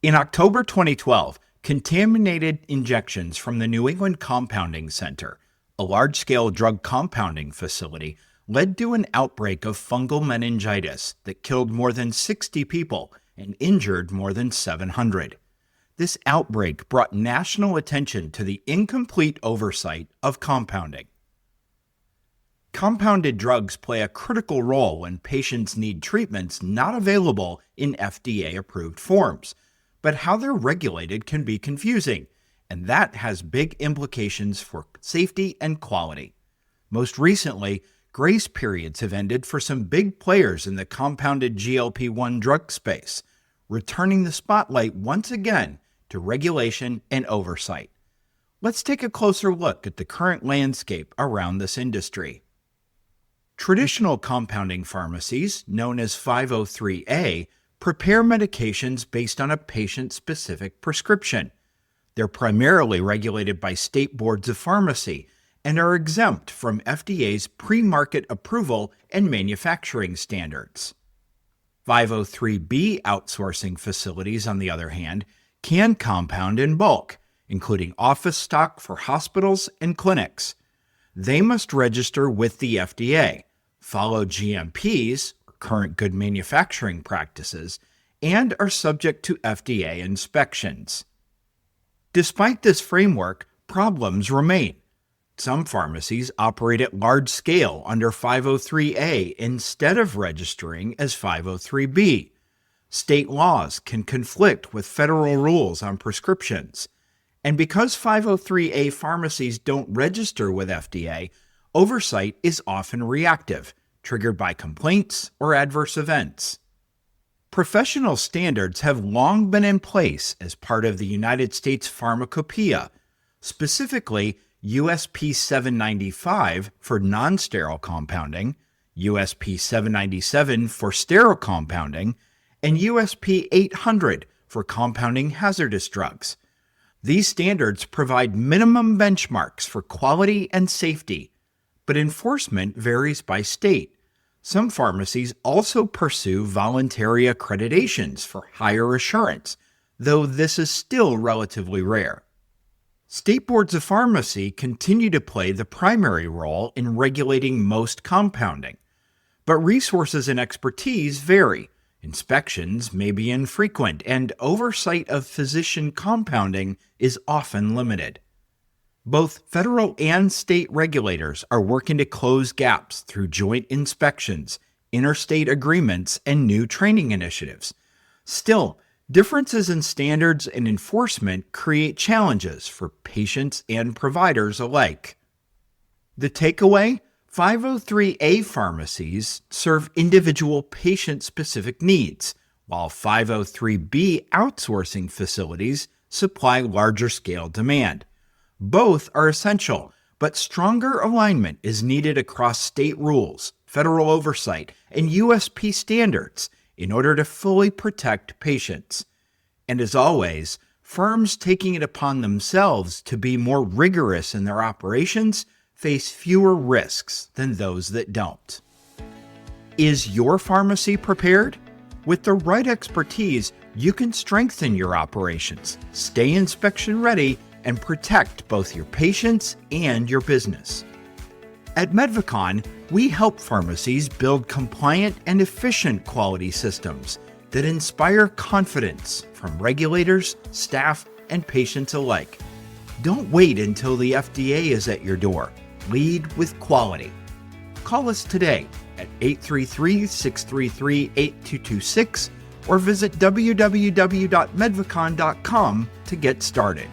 In October 2012, contaminated injections from the New England Compounding Center, a large-scale drug compounding facility, led to an outbreak of fungal meningitis that killed more than 60 people and injured more than 700. This outbreak brought national attention to the incomplete oversight of compounding. Compounded drugs play a critical role when patients need treatments not available in FDA-approved forms, but how they're regulated can be confusing, and that has big implications for safety and quality. Most recently, grace periods have ended for some big players in the compounded GLP-1 drug space, returning the spotlight once again to regulation and oversight. Let's take a closer look at the current landscape around this industry. Traditional compounding pharmacies, known as 503A, prepare medications based on a patient-specific prescription. They're primarily regulated by state boards of pharmacy and are exempt from FDA's pre-market approval and manufacturing standards. 503B outsourcing facilities, on the other hand, can compound in bulk, including office stock for hospitals and clinics. They must register with the FDA, follow GMPs, current good manufacturing practices, and are subject to FDA inspections. Despite this framework, problems remain. Some pharmacies operate at large scale under 503A instead of registering as 503B. State laws can conflict with federal rules on prescriptions. And because 503A pharmacies don't register with FDA, oversight is often reactive, triggered by complaints or adverse events. Professional standards have long been in place as part of the United States Pharmacopoeia, specifically USP 795 for non-sterile compounding, USP 797 for sterile compounding, and USP 800 for compounding hazardous drugs. These standards provide minimum benchmarks for quality and safety, but enforcement varies by state. Some pharmacies also pursue voluntary accreditations for higher assurance, though this is still relatively rare. State boards of pharmacy continue to play the primary role in regulating most compounding, but resources and expertise vary. Inspections may be infrequent, and oversight of physician compounding is often limited. Both federal and state regulators are working to close gaps through joint inspections, interstate agreements, and new training initiatives. Still, differences in standards and enforcement create challenges for patients and providers alike. The takeaway? 503A pharmacies serve individual patient-specific needs, while 503B outsourcing facilities supply larger-scale demand. Both are essential, but stronger alignment is needed across state rules, federal oversight, and USP standards in order to fully protect patients. And as always, firms taking it upon themselves to be more rigorous in their operations face fewer risks than those that don't. Is your pharmacy prepared? With the right expertise, you can strengthen your operations, stay inspection ready, and protect both your patients and your business. At Medvacon, we help pharmacies build compliant and efficient quality systems that inspire confidence from regulators, staff, and patients alike. Don't wait until the FDA is at your door. Lead with quality. Call us today at 833-633-8226 or visit www.medvacon.com to get started.